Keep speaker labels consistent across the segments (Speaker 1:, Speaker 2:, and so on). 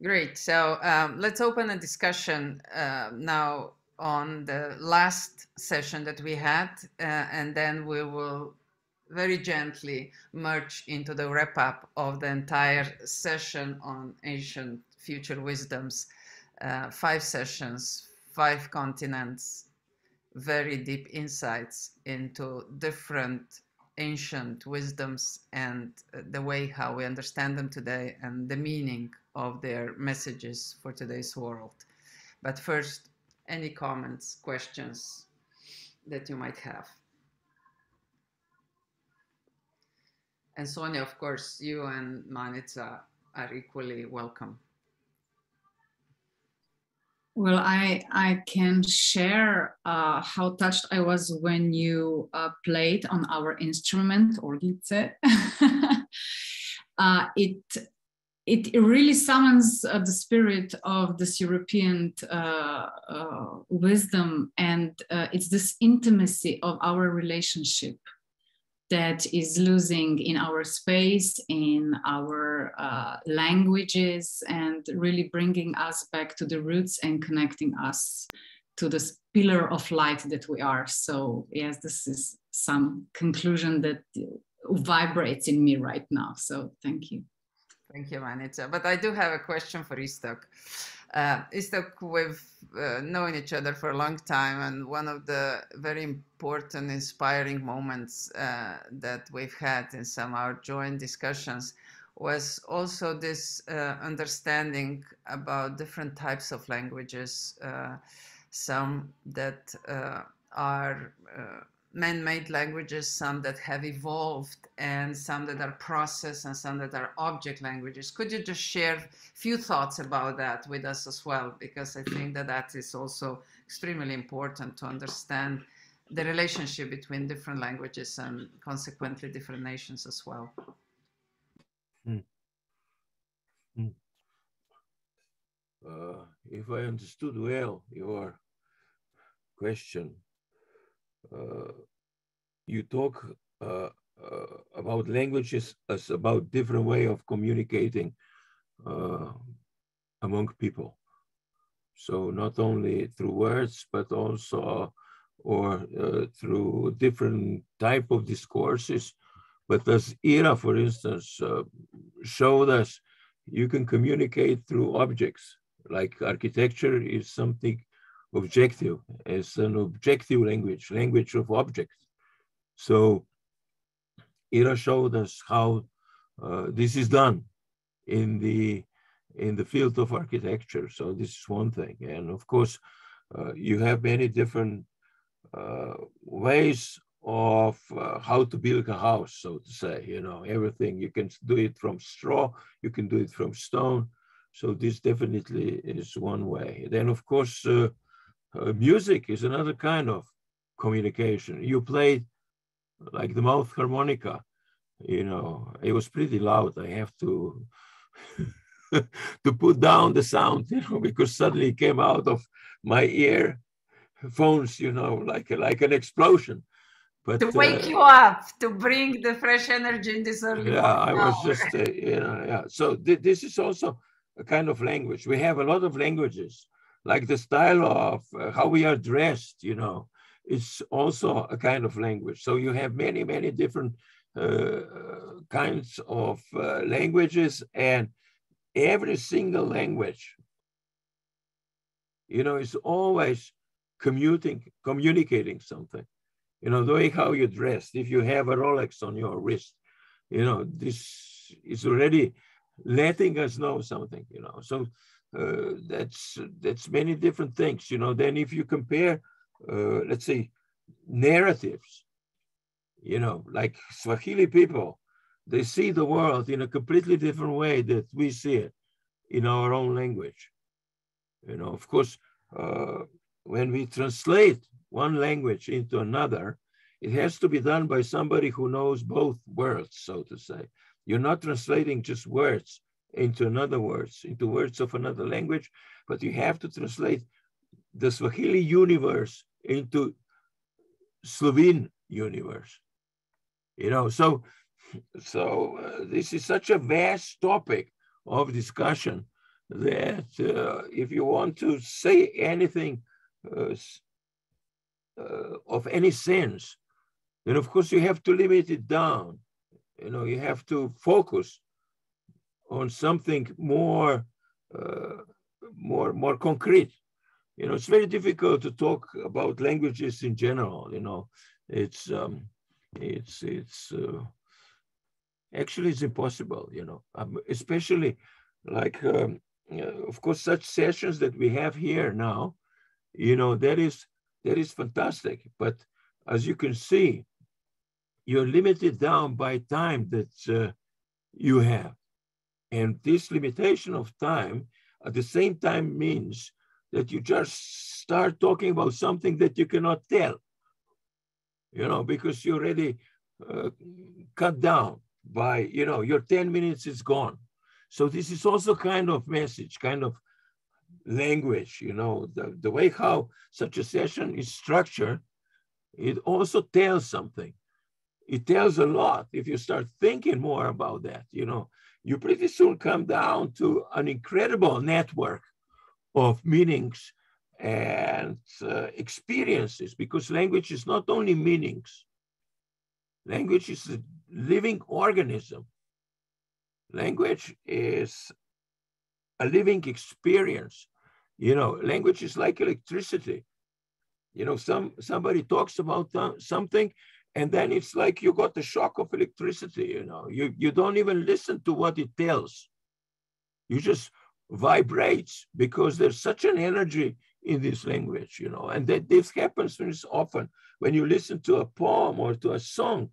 Speaker 1: Great. So let's open a discussion now on the last session that we had, and then we will very gently merge into the wrap up of the entire session on ancient future wisdoms. 5 sessions, 5 continents, very deep insights into different ancient wisdoms and the way how we understand them today and the meaning of their messages for today's world. But first, any comments, questions that you might have? And Sonia, of course, you and Manica are equally welcome.
Speaker 2: Well, I can share how touched I was when you played on our instrument, 𝐂𝐨𝐧𝐧𝐞. It really summons the spirit of this European wisdom, and it's this intimacy of our relationship that is losing in our space, in our languages, and really bringing us back to the roots and connecting us to this pillar of light that we are. So yes, this is some conclusion that vibrates in me right now. So thank you.
Speaker 1: Thank you, Manica. But I do have a question for 𝐬𝐸𝐸. 𝐬𝐸𝐸, we've known each other for a long time, and one of the very important, inspiring moments that we've had in some of our joint discussions was also this understanding about different types of languages, some that are man-made languages, some that have evolved, and some that are process, and some that are object languages. Could you just share a few thoughts about that with us as well? Because I think that that is also extremely important to understand the relationship between different languages and consequently different nations as well.
Speaker 3: If I understood well your question, you talk about languages as about different way of communicating among people. So not only through words, but also through different type of discourses. But as Ira, for instance, showed us, you can communicate through objects. Like architecture is something objective, as an objective language, language of objects. So Ira showed us how this is done in the field of architecture. So this is one thing. And of course, you have many different ways of how to build a house, so to say, you know, everything. You can do it from straw, you can do it from stone. So this definitely is one way. Then of course, music is another kind of communication. You played like the mouth harmonica, you know, it was pretty loud. I have to to put down the sound, you know, because suddenly it came out of my earphones, you know, like an explosion. But
Speaker 1: to wake you up, to bring the fresh energy in this early morning
Speaker 3: I was just, you know, yeah. So this is also a kind of language. We have a lot of languages, like the style of how we are dressed, you know, it's also a kind of language. So you have many, many different kinds of languages, and every single language, you know, is always communicating something. You know, the way how you dress, if you have a Rolex on your wrist, you know, this is already letting us know something, you know. So that's many different things, you know. Then if you compare, let's say, narratives, you know, like Swahili people, they see the world in a completely different way that we see it in our own language. You know, of course, when we translate one language into another, it has to be done by somebody who knows both worlds, so to say. You're not translating just words into words of another language, but you have to translate the Swahili universe into Slovene universe. You know, so this is such a vast topic of discussion that if you want to say anything of any sense, then of course you have to limit it down. You know, you have to focus on something more, more concrete. You know, it's very difficult to talk about languages in general. You know, it's actually it's impossible. You know, especially like of course such sessions that we have here now. You know, that is fantastic. But as you can see, you're limited down by time that you have. And this limitation of time at the same time means that you just start talking about something that you cannot tell, you know, because you already cut down by, you know, your 10 minutes is gone. So this is also kind of message, kind of language, you know, the way how such a session is structured, it also tells something. It tells a lot. If you start thinking more about that, you know, you pretty soon come down to an incredible network of meanings and experiences, because language is not only meanings. Language is a living organism. Language is a living experience. You know, language is like electricity. You know, somebody talks about something, and then it's like you got the shock of electricity, you know. You don't even listen to what it tells. You just vibrates because there's such an energy in this language, you know. And that this happens very often when you listen to a poem or to a song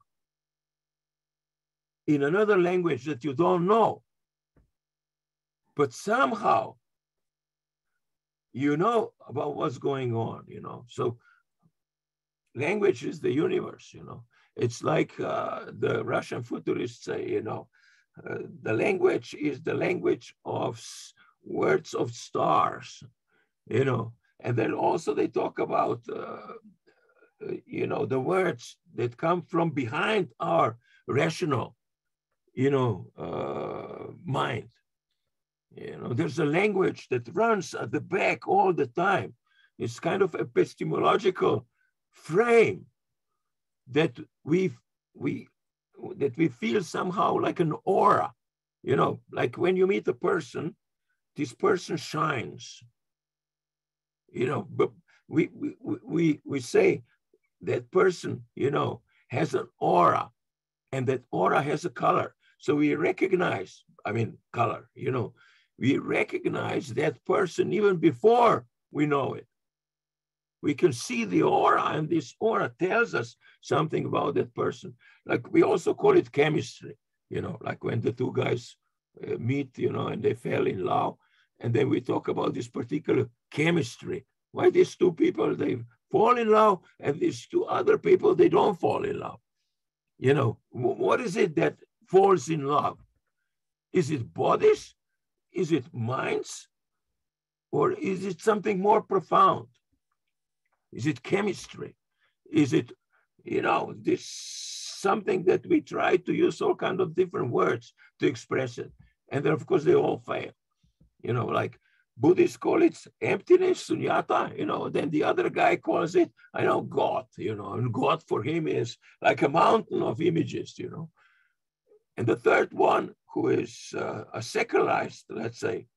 Speaker 3: in another language that you don't know. But somehow you know about what's going on, you know. So language is the universe, you know. It's like the Russian futurists say, you know, the language is the language of words of stars, you know. And then also they talk about, you know, the words that come from behind our rational, you know, mind. You know, there's a language that runs at the back all the time. It's kind of epistemological frame that we feel somehow like an aura, you know, like when you meet a person, this person shines, you know. But we say that person, you know, has an aura, and that aura has a color. So we recognize, I mean, color, you know, we recognize that person even before we know it. We can see the aura, and this aura tells us something about that person. Like we also call it chemistry, you know, like when the two guys meet, you know, and they fell in love. And then we talk about this particular chemistry. Why these two people, they fall in love, and these two other people, they don't fall in love. You know, what is it that falls in love? Is it bodies? Is it minds? Or is it something more profound? Is it chemistry? Is it, you know, this something that we try to use all kinds of different words to express it? And then, of course, they all fail. You know, like Buddhists call it emptiness, sunyata, you know, then the other guy calls it, I know, God, you know, and God for him is like a mountain of images, you know. And the third one, who is a secularized, let's say,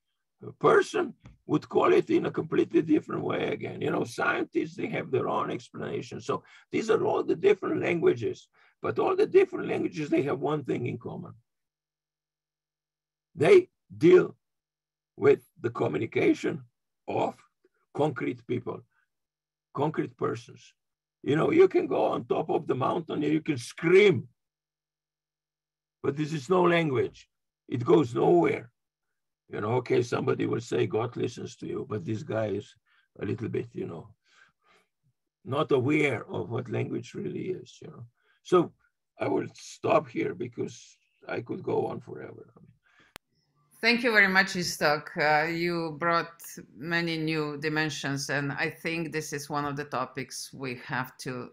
Speaker 3: person, would call it in a completely different way again. You know, scientists, they have their own explanation. So these are all the different languages, but all the different languages, they have one thing in common. They deal with the communication of concrete people, concrete persons. You know, you can go on top of the mountain and you can scream, but this is no language. It goes nowhere. You know, okay, somebody will say God listens to you, but this guy is a little bit, you know, not aware of what language really is, you know. So I will stop here because I could go on forever.
Speaker 1: Thank you very much, 𝐸𝐸𝐸𝐸. You brought many new dimensions, and I think this is one of the topics we have to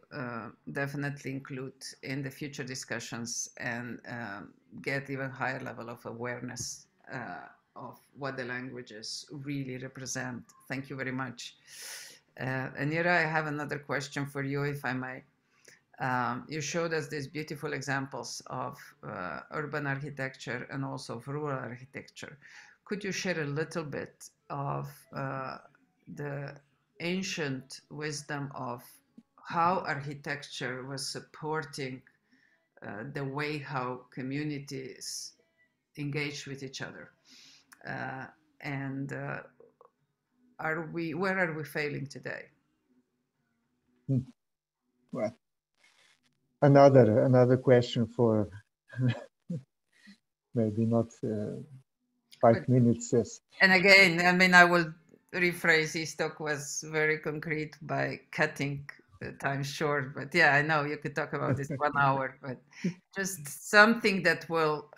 Speaker 1: definitely include in the future discussions and get even higher level of awareness of what the languages really represent. Thank you very much. Anira, I have another question for you, if I may. You showed us these beautiful examples of urban architecture and also of rural architecture. Could you share a little bit of the ancient wisdom of how architecture was supporting the way how communities engage with each other? Where are we failing today?
Speaker 4: Well, another question for maybe not 5 minutes. Yes.
Speaker 1: And again, I mean, I will rephrase. His talk was very concrete by cutting the time short. But yeah, I know you could talk about this 1 hour, but just something that will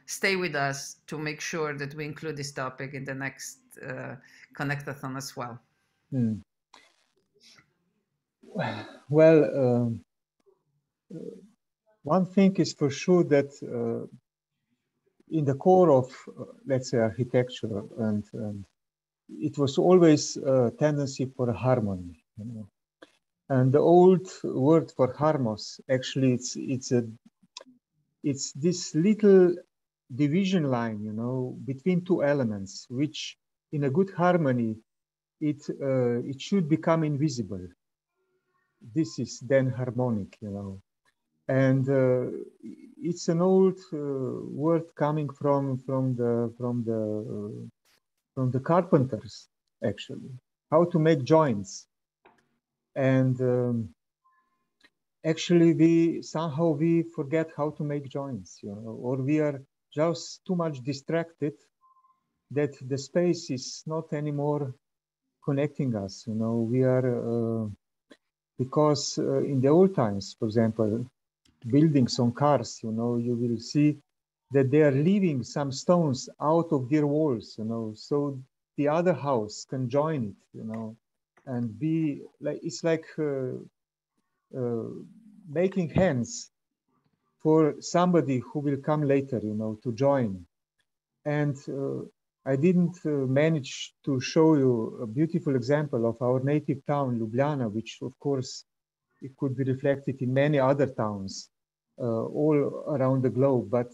Speaker 1: stay with us to make sure that we include this topic in the next Connectathon as well.
Speaker 4: Well, one thing is for sure that in the core of, let's say, architecture, and it was always a tendency for harmony, you know. And the old word for harmos, actually, it's this little division line, you know, between two elements, which in a good harmony, it should become invisible. This is then harmonic, you know. And it's an old word coming from the carpenters, actually, how to make joints. And actually, we somehow forget how to make joints, you know, or we are just too much distracted that the space is not anymore connecting us, you know. We are because in the old times, for example, buildings on cars, you know, you will see that they are leaving some stones out of their walls, you know, so the other house can join it, you know, and be like, it's like making hands for somebody who will come later, you know, to join. And I didn't manage to show you a beautiful example of our native town, Ljubljana, which of course it could be reflected in many other towns all around the globe. But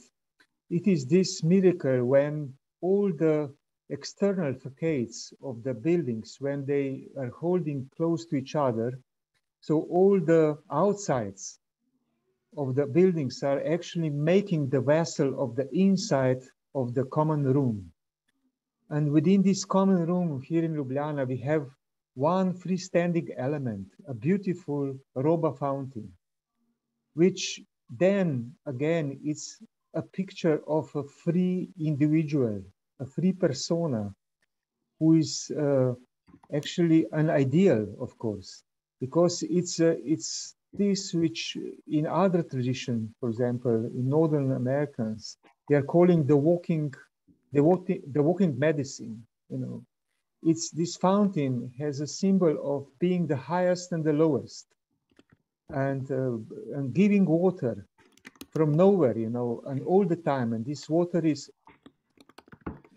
Speaker 4: it is this miracle when all the external facades of the buildings, when they are holding close to each other, so all the outsides of the buildings are actually making the vessel of the inside of the common room. And within this common room here in Ljubljana, we have one freestanding element, a beautiful Roba fountain, which then again is a picture of a free individual, a free persona, who is actually an ideal, of course, because it's this which in other tradition, for example, in Northern Americans, they are calling the walking medicine, you know. It's this fountain has a symbol of being the highest and the lowest, and giving water from nowhere, you know, and all the time. And this water is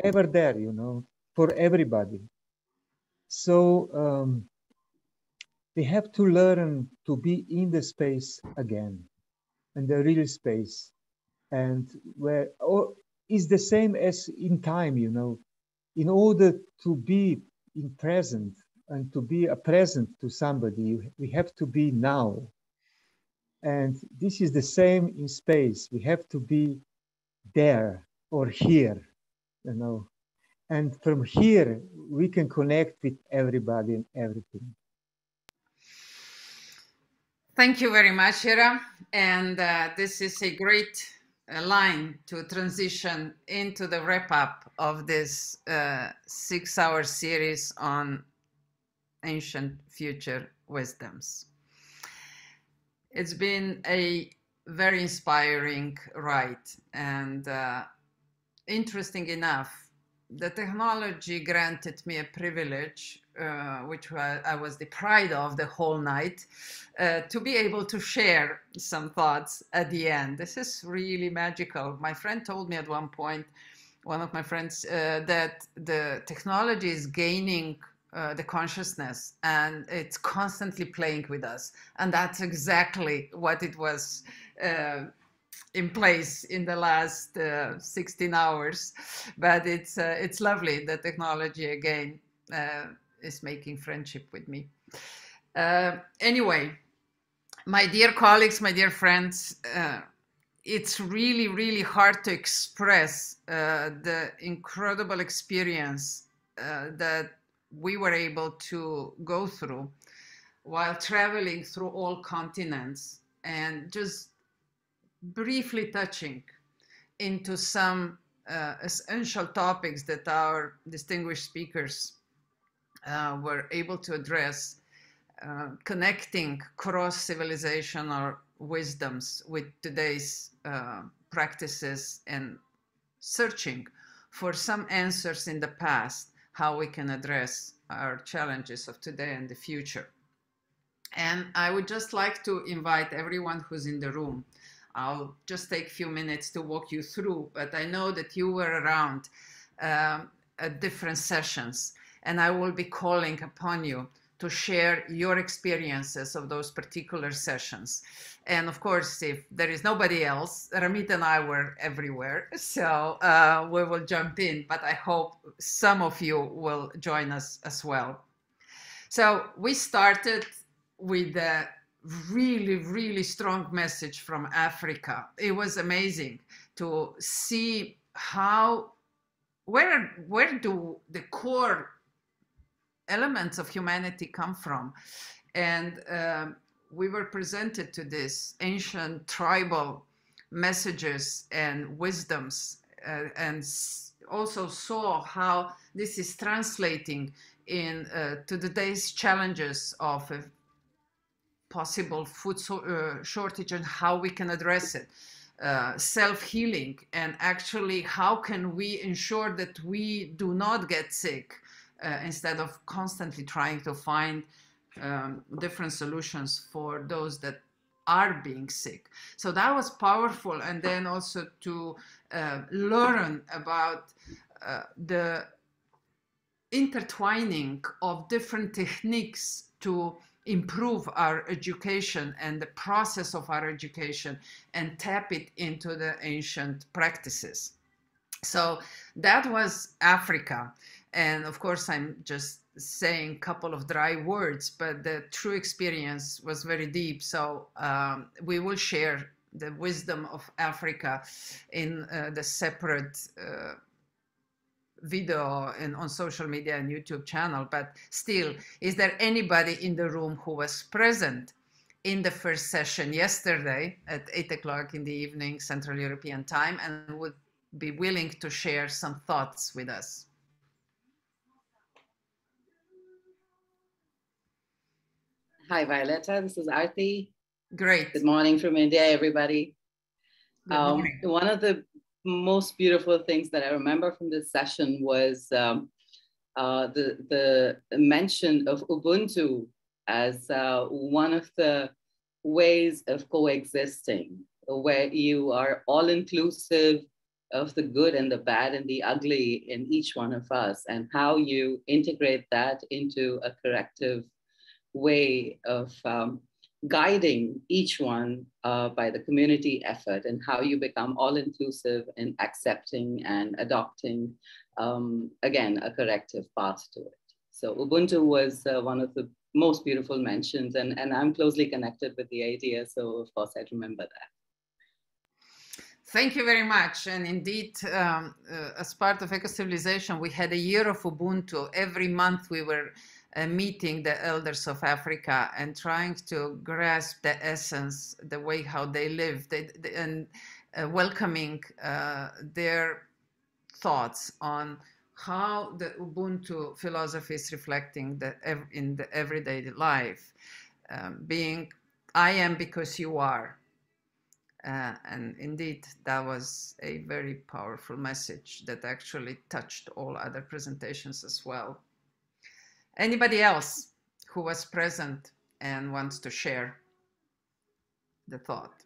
Speaker 4: ever there, you know, for everybody. So we have to learn to be in the space again, and the real space, and where is the same as in time, you know. In order to be in present and to be a present to somebody, we have to be now. And this is the same in space. We have to be there or here, you know. And from here, we can connect with everybody and everything.
Speaker 1: Thank you very much, Hira. And this is a great line to transition into the wrap-up of this 6-hour series on ancient future wisdoms. It's been a very inspiring ride, and interesting enough, the technology granted me a privilege, which I was deprived of the whole night, to be able to share some thoughts at the end. This is really magical. My friend told me at one point one of my friends, that the technology is gaining the consciousness and it's constantly playing with us. And that's exactly what it was in place in the last 16 hours. But it's lovely. The technology again is making friendship with me. Anyway, my dear colleagues, my dear friends, it's really, really hard to express the incredible experience that we were able to go through while traveling through all continents and just briefly touching into some essential topics that our distinguished speakers were able to address, connecting cross-civilizational wisdoms with today's practices and searching for some answers in the past, how we can address our challenges of today and the future. And I would just like to invite everyone who's in the room. I'll just take a few minutes to walk you through, but I know that you were around at different sessions, and I will be calling upon you to share your experiences of those particular sessions. And of course, if there is nobody else, Ramit and I were everywhere, so we will jump in, but I hope some of you will join us as well. So we started with a really, really strong message from Africa. It was amazing to see how, where do the core elements of humanity come from. And we were presented to this ancient tribal messages and wisdoms, and also saw how this is translating in to today's challenges of possible food shortage and how we can address it. Self-healing, and actually how can we ensure that we do not get sick instead of constantly trying to find different solutions for those that are being sick. So that was powerful. And then also to learn about the intertwining of different techniques to improve our education and the process of our education and tap it into the ancient practices. So that was Africa. And of course, I'm just saying a couple of dry words, but the true experience was very deep. So we will share the wisdom of Africa in the separate video and on social media and YouTube channel. But still, is there anybody in the room who was present in the first session yesterday at 8 o'clock in the evening, Central European time, and would be willing to share some thoughts with us?
Speaker 5: Hi, Violeta. This is Aarti.
Speaker 1: Great.
Speaker 5: Good morning from India, everybody. One of the most beautiful things that I remember from this session was the mention of Ubuntu as one of the ways of coexisting, where you are all inclusive of the good and the bad and the ugly in each one of us, and how you integrate that into a corrective way of guiding each one by the community effort, and how you become all inclusive in accepting and adopting, again, a corrective path to it. So Ubuntu was one of the most beautiful mentions, and I'm closely connected with the idea. So of course I remember that.
Speaker 1: Thank you very much. And indeed, as part of Ecocivilisation, we had a year of Ubuntu. Every month we were meeting the elders of Africa and trying to grasp the essence, the way how they live, and welcoming their thoughts on how the Ubuntu philosophy is reflecting in the everyday life, being I am because you are. And indeed, that was a very powerful message that actually touched all other presentations as well. Anybody else who was present and wants to share the thought?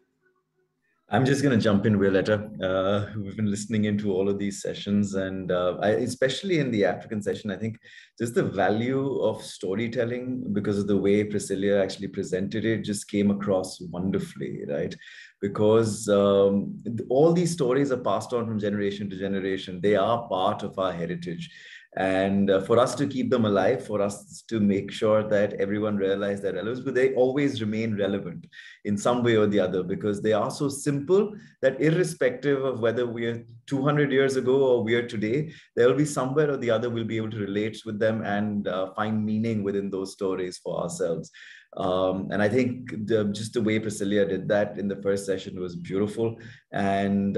Speaker 6: I'm just going to jump in, Violeta. We've been listening into all of these sessions, and especially in the African session, I think just the value of storytelling, because of the way Priscilla actually presented it, just came across wonderfully, right? Because all these stories are passed on from generation to generation. They are part of our heritage. And for us to keep them alive, for us to make sure that everyone realizes their relevance, but they always remain relevant in some way or the other, because they are so simple that irrespective of whether we are 200 years ago or we are today, there will be somewhere or the other we'll be able to relate with them and find meaning within those stories for ourselves. And I think just the way Priscilla did that in the first session was beautiful. And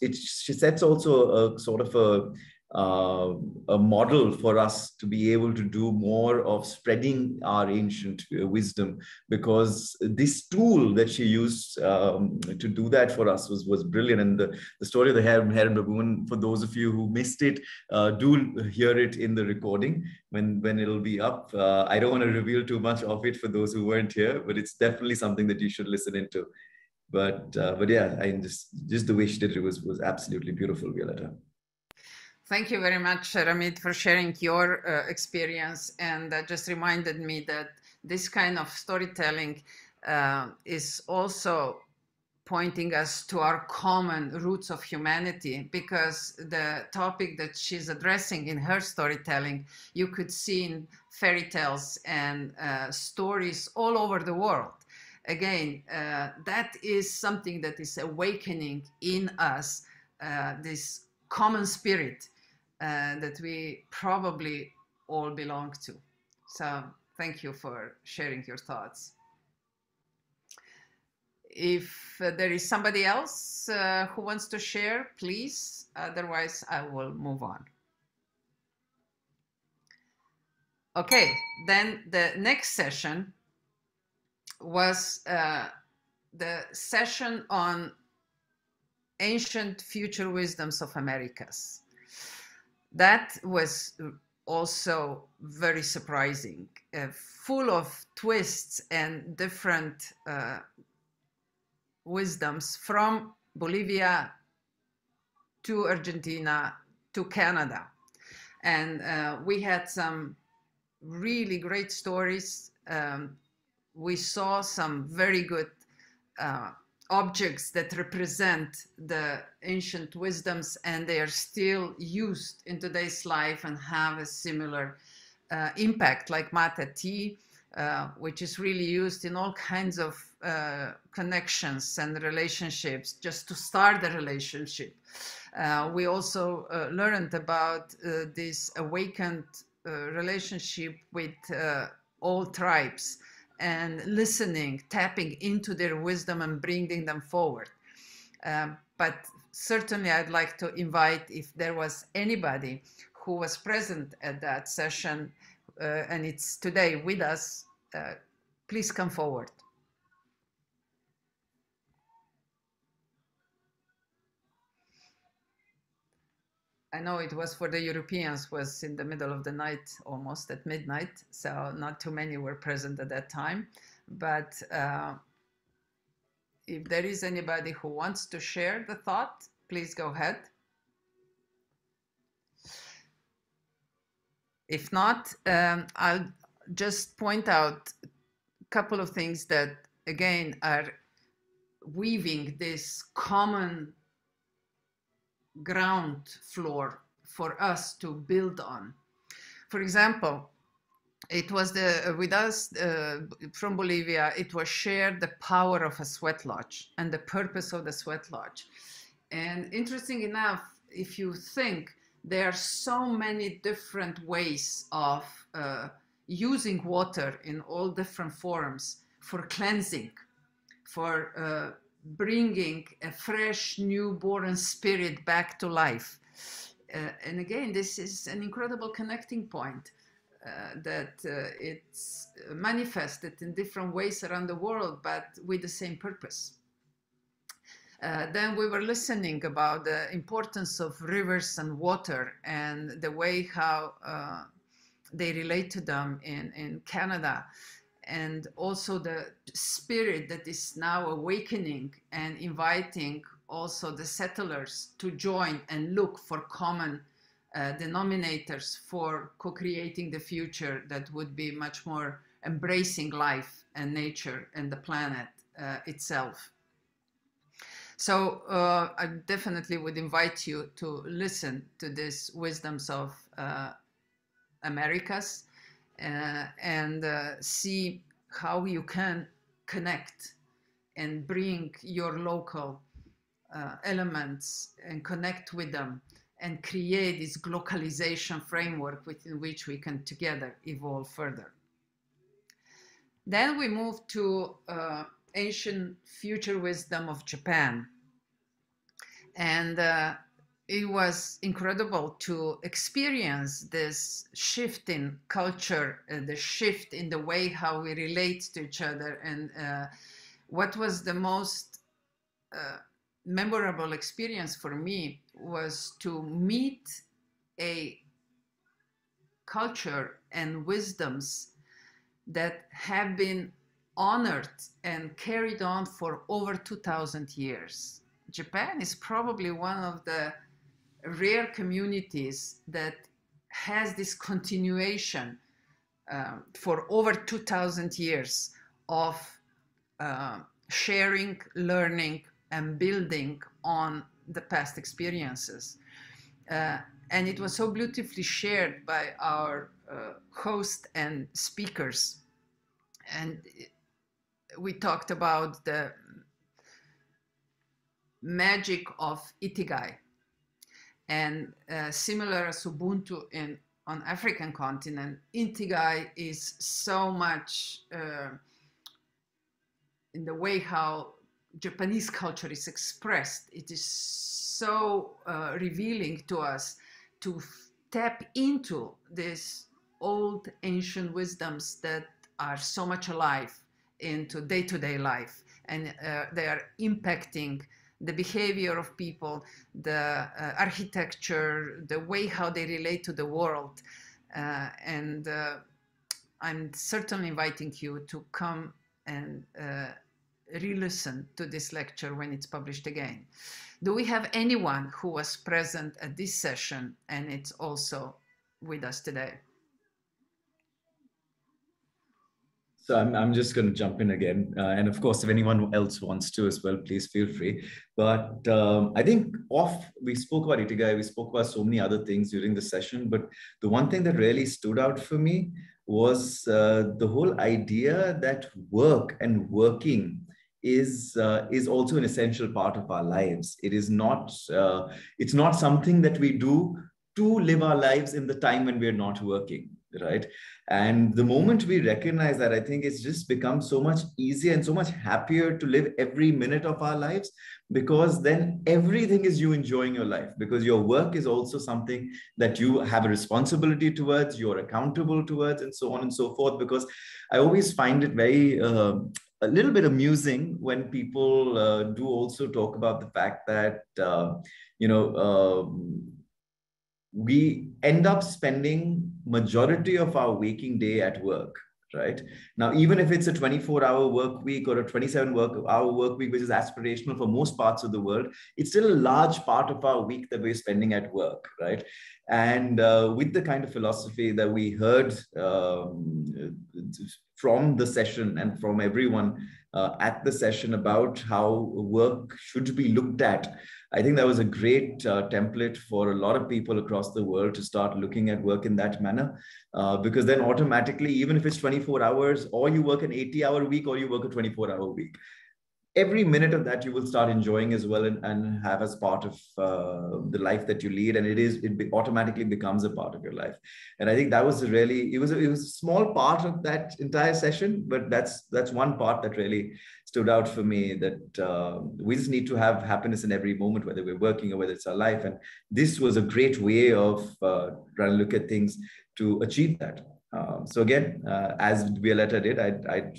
Speaker 6: she sets also a sort of a model for us to be able to do more of spreading our ancient wisdom, because this tool that she used to do that for us was brilliant. And the story of the hare and baboon, for those of you who missed it, do hear it in the recording when it'll be up. I don't want to reveal too much of it for those who weren't here, but it's definitely something that you should listen into. But yeah, I just the way she did it was absolutely beautiful, Violeta.
Speaker 1: Thank you very much, Ramit, for sharing your experience. And that just reminded me that this kind of storytelling is also pointing us to our common roots of humanity, because the topic that she's addressing in her storytelling, you could see in fairy tales and stories all over the world. Again, that is something that is awakening in us, this common spirit that we probably all belong to. So thank you for sharing your thoughts. If there is somebody else who wants to share, please. Otherwise, I will move on. Okay, then the next session was the session on ancient future wisdoms of Americas. That was also very surprising, full of twists and different wisdoms from Bolivia to Argentina to Canada. And we had some really great stories. We saw some very good objects that represent the ancient wisdoms, and they are still used in today's life and have a similar impact, like mate tea, which is really used in all kinds of connections and relationships, just to start the relationship. We also learned about this awakened relationship with all tribes, and listening, tapping into their wisdom and bringing them forward. But certainly I'd like to invite, if there was anybody who was present at that session and it's today with us, please come forward. I know it was for the Europeans, was in the middle of the night, almost at midnight, so not too many were present at that time. But if there is anybody who wants to share the thought, please go ahead. If not, I'll just point out a couple of things that, again, are weaving this common ground floor for us to build on. For example, it was with us from Bolivia, it was shared the power of a sweat lodge and the purpose of the sweat lodge. And interesting enough, if you think, there are so many different ways of using water in all different forms for cleansing, for bringing a fresh, newborn spirit back to life. And again, this is an incredible connecting point that it's manifested in different ways around the world, but with the same purpose. Then we were listening about the importance of rivers and water and the way how they relate to them in Canada. and also the spirit that is now awakening and inviting also the settlers to join and look for common denominators for co-creating the future that would be much more embracing life and nature and the planet itself. So I definitely would invite you to listen to these wisdoms of Americas and see how you can connect and bring your local elements and connect with them and create this globalization framework within which we can together evolve further. Then we move to ancient future wisdom of Japan. And it was incredible to experience this shift in culture, the shift in the way how we relate to each other. And what was the most memorable experience for me was to meet a culture and wisdoms that have been honored and carried on for over 2,000 years. Japan is probably one of the rare communities that has this continuation for over 2,000 years of sharing, learning, and building on the past experiences. And it was so beautifully shared by our host and speakers. And we talked about the magic of Ikigai. And similar as Ubuntu on African continent, Ikigai is so much in the way how Japanese culture is expressed. It is so revealing to us to tap into these old ancient wisdoms that are so much alive into day-to-day life, and they are impacting the behavior of people, the architecture, the way how they relate to the world. And I'm certainly inviting you to come and re-listen to this lecture when it's published again. Do we have anyone who was present at this session and it's also with us today?
Speaker 6: So I'm just going to jump in again. And of course, if anyone else wants to as well, please feel free. But I think we spoke about Ikigai, we spoke about so many other things during the session. But the one thing that really stood out for me was the whole idea that work and working is also an essential part of our lives. It is not, it's not something that we do to live our lives in the time when we're not working, right? And the moment we recognize that, I think it's just become so much easier and so much happier to live every minute of our lives, because then everything is you enjoying your life, because your work is also something that you have a responsibility towards, you're accountable towards, and so on and so forth. Because I always find it very a little bit amusing when people do also talk about the fact that we end up spending majority of our waking day at work, right? Now, even if it's a 24-hour work week or a 27-hour work week, which is aspirational for most parts of the world, it's still a large part of our week that we're spending at work, right? And with the kind of philosophy that we heard from the session and from everyone at the session about how work should be looked at, I think that was a great template for a lot of people across the world to start looking at work in that manner. Because then automatically, even if it's 24 hours, or you work an 80-hour week, or you work a 24-hour week, every minute of that you will start enjoying as well, and have as part of the life that you lead, and it automatically becomes a part of your life. And I think that was it was a small part of that entire session, but that's one part that really stood out for me, that we just need to have happiness in every moment, whether we're working or whether it's our life. And this was a great way of trying to look at things to achieve that. So again, as Violeta did, I'd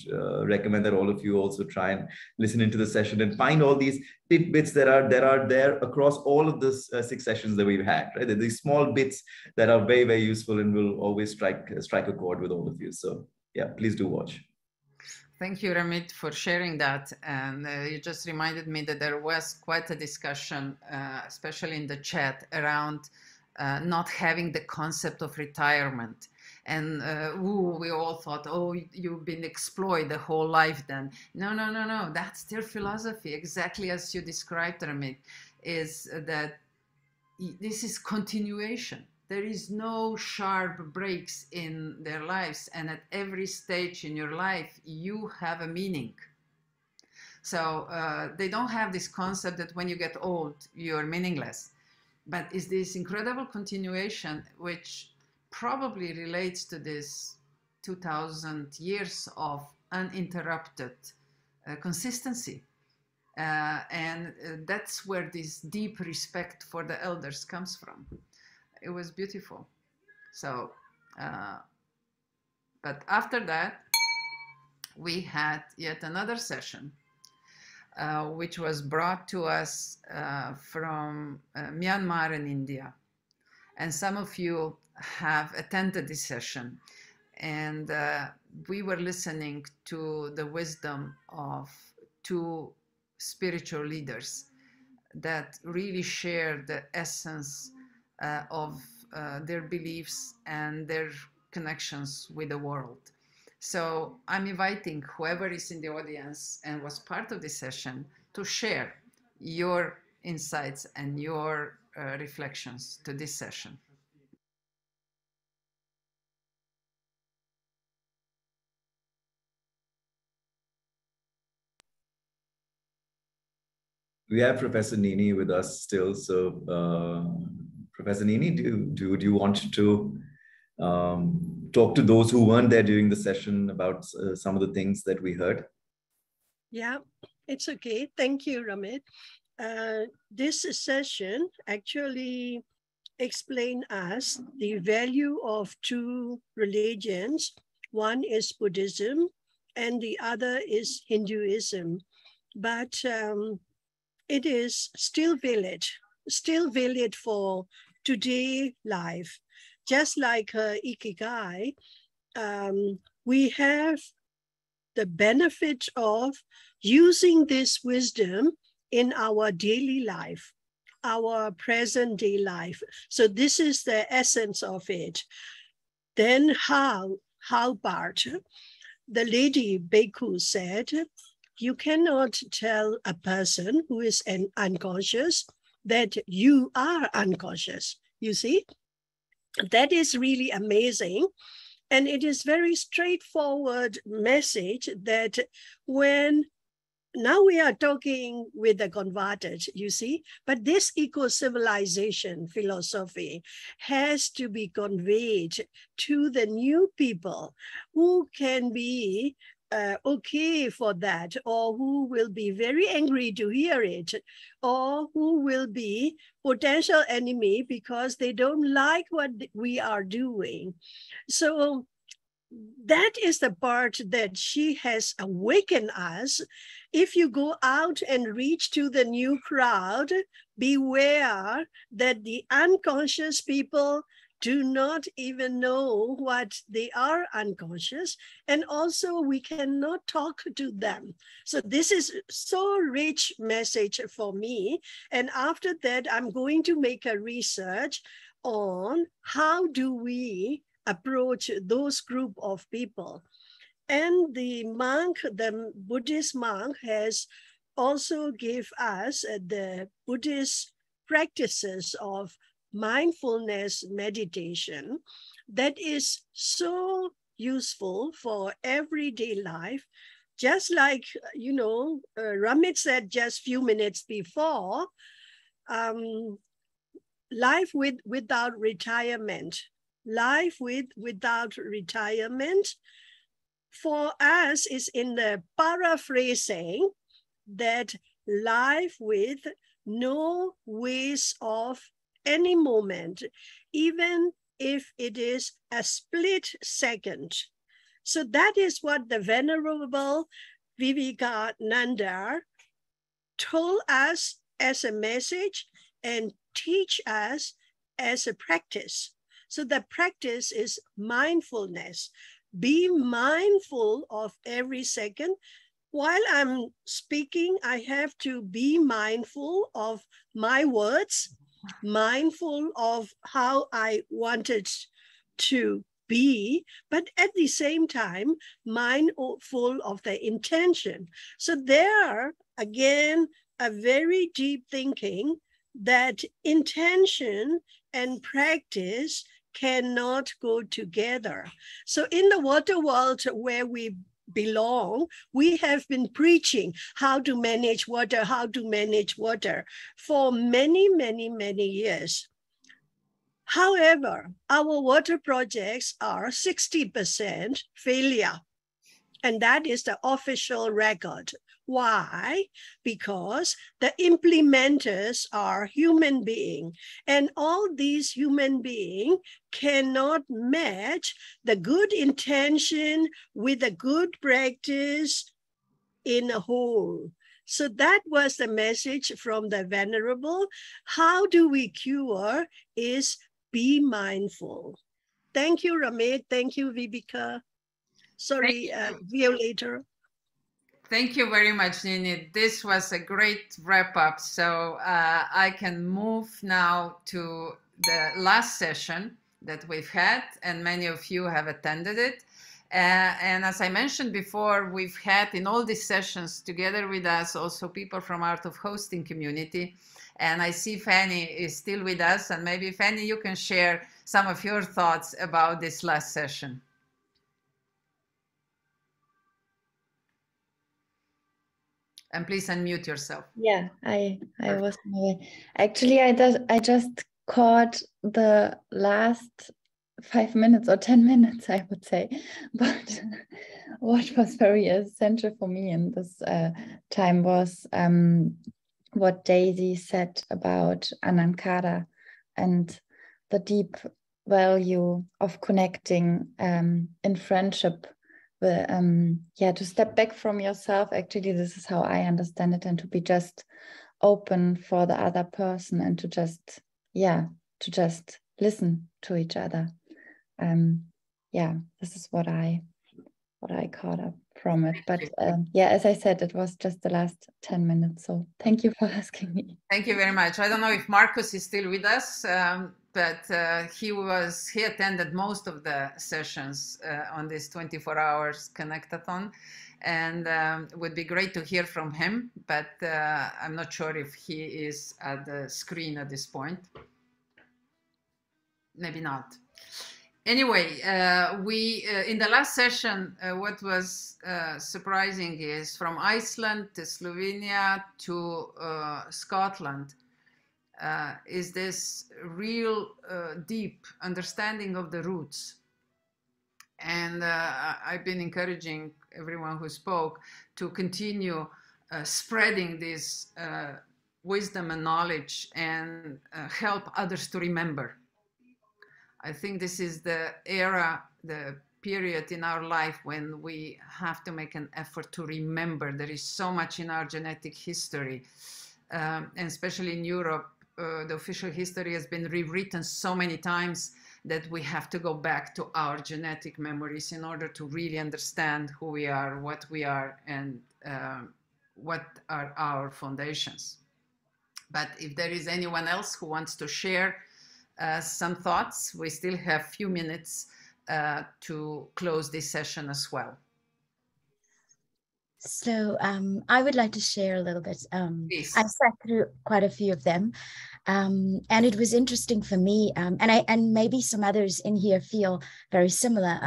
Speaker 6: recommend that all of you also try and listen into the session and find all these tidbits that are there across all of the 6 sessions that we've had, right? These small bits that are very, very useful and will always strike a chord with all of you. So yeah, please do watch.
Speaker 1: Thank you, Ramit, for sharing that. And you just reminded me that there was quite a discussion, especially in the chat, around not having the concept of retirement. And we all thought, oh, you've been exploited the whole life then. No, no, no, no. That's their philosophy, exactly as you described, Ramit, is that this is continuation. There is no sharp breaks in their lives. And at every stage in your life, you have a meaning. So they don't have this concept that when you get old, you're meaningless. But it's this incredible continuation, which probably relates to this 2000 years of uninterrupted consistency. And that's where this deep respect for the elders comes from. It was beautiful. So, but after that, we had yet another session, which was brought to us from Myanmar and India. And some of you have attended this session. And we were listening to the wisdom of two spiritual leaders that really share the essence of their beliefs and their connections with the world. So I'm inviting whoever is in the audience and was part of this session to share your insights and your reflections to this session.
Speaker 6: We have Professor Nini with us still. So Professor Nini, do you want to talk to those who weren't there during the session about some of the things that we heard?
Speaker 7: Yeah, it's okay. Thank you, Ramit. This session actually explained us the value of two religions. One is Buddhism and the other is Hinduism. But it is still valid for today life. Just like Ikigai, we have the benefit of using this wisdom in our daily life, our present day life. So this is the essence of it. Then how Bart, the lady Bhikkhu said, you cannot tell a person who is unconscious that you are unconscious. You see, that is really amazing. And it is very straightforward message that when now we are talking with the converted, you see, but this eco-civilization philosophy has to be conveyed to the new people who can be okay for that, or who will be very angry to hear it, or who will be potential enemy because they don't like what we are doing. So that is the part that she has awakened us. If you go out and reach to the new crowd, beware that the unconscious people do not even know what they are unconscious. And also we cannot talk to them. So this is so rich message for me. And after that, I'm going to make a research on how do we approach those group of people. And the monk, the Buddhist monk, has also give us the Buddhist practices of mindfulness meditation that is so useful for everyday life. Just like, you know, Ramit said just few minutes before, life without retirement. Life without retirement for us is in the paraphrasing that life with no waste of any moment, even if it is a split second. So that is what the Venerable Vivekananda told us as a message and teach us as a practice. So the practice is mindfulness. be mindful of every second. While I'm speaking, I have to be mindful of my words, mindful of how I wanted to be, but at the same time, mindful of the intention. So there, again, a very deep thinking that intention and practice cannot go together. So in the water world where we belong, we have been preaching how to manage water for many, many, many years. However, our water projects are 60% failure, and that is the official record. Why? Because the implementers are human beings, and all these human beings cannot match the good intention with the good practice in a whole. So that was the message from the Venerable. How do we cure is be mindful. Thank you, Ramit. Thank you, Vibeke. Sorry, Violeta.
Speaker 1: Thank you very much, Nini. This was a great wrap up. So I can move now to the last session that we've had, and many of you have attended it. And as I mentioned before, we've had in all these sessions together with us also people from Art of Hosting community. And I see Fanny is still with us. And maybe Fanny, you can share some of your thoughts about this last session. And please unmute yourself.
Speaker 8: Yeah, I was actually I just caught the last 5 minutes or 10 minutes, I would say. But what was very essential for me in this time was what Daisy said about Anankara and the deep value of connecting in friendship. To step back from yourself, actually, this is how I understand it, and to be just open for the other person and to just listen to each other. This is what I caught up from it. But as I said, it was just the last 10 minutes. So thank you for asking me.
Speaker 1: Thank you very much. I don't know if Marcus is still with us, but he attended most of the sessions on this 24 hours Connectathon, and it would be great to hear from him, but I'm not sure if he is at the screen at this point. Maybe not. Anyway, in the last session, what was surprising is from Iceland to Slovenia to Scotland, is this real deep understanding of the roots. And I've been encouraging everyone who spoke to continue spreading this wisdom and knowledge and help others to remember. I think this is the era, the period in our life when we have to make an effort to remember. There is so much in our genetic history, and especially in Europe, the official history has been rewritten so many times that we have to go back to our genetic memories in order to really understand who we are, and what are our foundations. But if there is anyone else who wants to share some thoughts, we still have a few minutes to close this session as well.
Speaker 9: So I would like to share a little bit. I sat through quite a few of them, and it was interesting for me, and maybe some others in here feel very similar,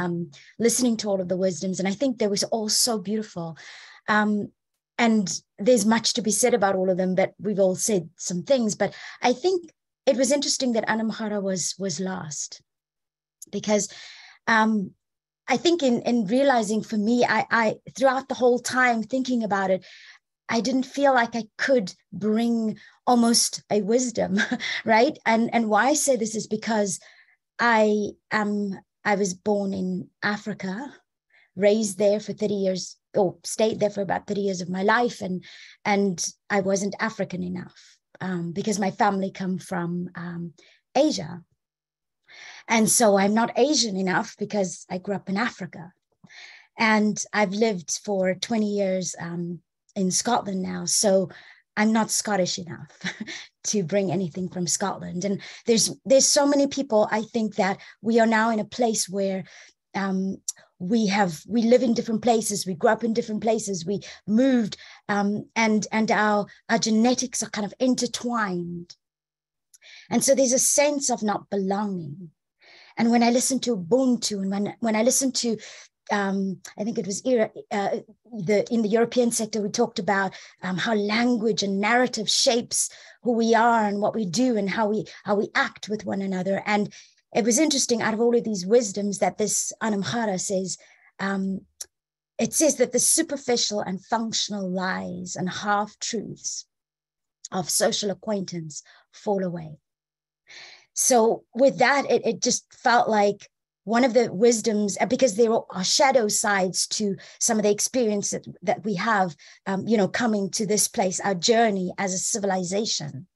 Speaker 9: listening to all of the wisdoms, and I think they was all so beautiful. And there's much to be said about all of them, but we've all said some things. But I think it was interesting that Anamhara was last, because I think in realizing for me, I throughout the whole time thinking about it, I didn't feel like I could bring almost a wisdom, right? And why I say this is because I was born in Africa, raised there for 30 years, or stayed there for about 30 years of my life, and I wasn't African enough because my family come from Asia. And so I'm not Asian enough because I grew up in Africa. And I've lived for 20 years in Scotland now. So I'm not Scottish enough to bring anything from Scotland. And there's so many people, I think, that we are now in a place where we live in different places, we grew up in different places, we moved, and our genetics are kind of intertwined. And so there's a sense of not belonging. And when I listen to Ubuntu, and when I listen to I think it was in the European sector, we talked about how language and narrative shapes who we are and what we do and how we act with one another. And it was interesting, out of all of these wisdoms, that this Anamhara says, it says that the superficial and functional lies and half-truths of social acquaintance fall away. So with that, it just felt like one of the wisdoms, because there are shadow sides to some of the experience that we have, coming to this place, our journey as a civilization.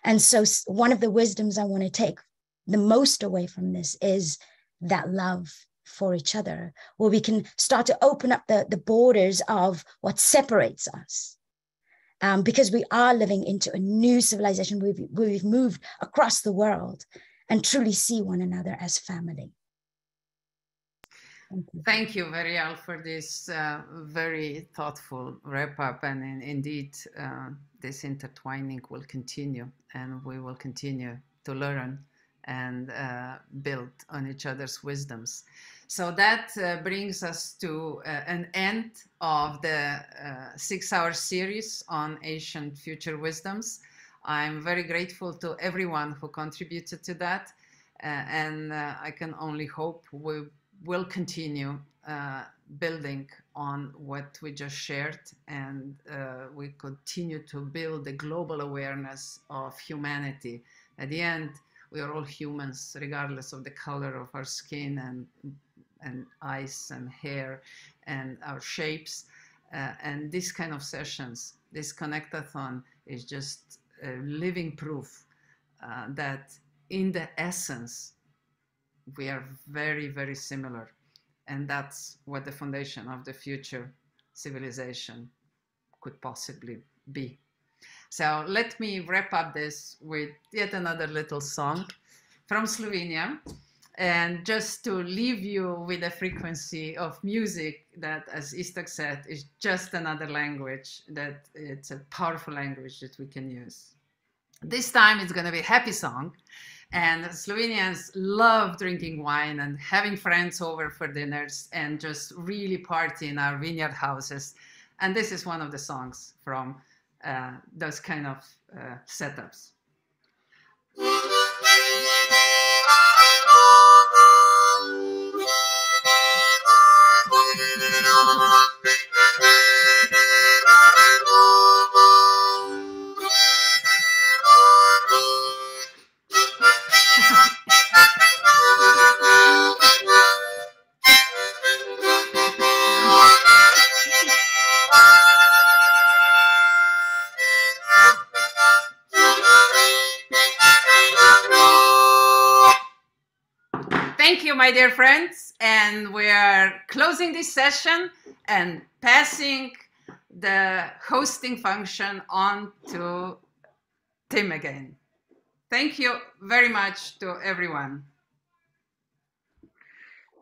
Speaker 9: And so one of the wisdoms I want to take the most away from this is that love for each other, where we can start to open up the borders of what separates us. Because we are living into a new civilization where we've moved across the world and truly see one another as family.
Speaker 1: Thank you, Verial, for this very thoughtful wrap-up. And indeed, this intertwining will continue, and we will continue to learn and build on each other's wisdoms. So that brings us to an end of the 6-hour series on ancient future wisdoms. I'm very grateful to everyone who contributed to that, and I can only hope we will continue building on what we just shared, and we continue to build the global awareness of humanity. At the end, we are all humans, regardless of the color of our skin and eyes and hair and our shapes. And this kind of sessions, this Connectathon, is just living proof that in the essence, we are very, very similar. And that's what the foundation of the future civilization could possibly be. So let me wrap up this with yet another little song from Slovenia. And just to leave you with a frequency of music that, as Istoc said, is just another language, that it's a powerful language that we can use. This time it's going to be a happy song. And Slovenians love drinking wine and having friends over for dinners and just really party in our vineyard houses. And this is one of the songs from those kind of setups. Thank you, my dear friends. And we are closing this session and passing the hosting function on to Tim again. Thank you very much to everyone.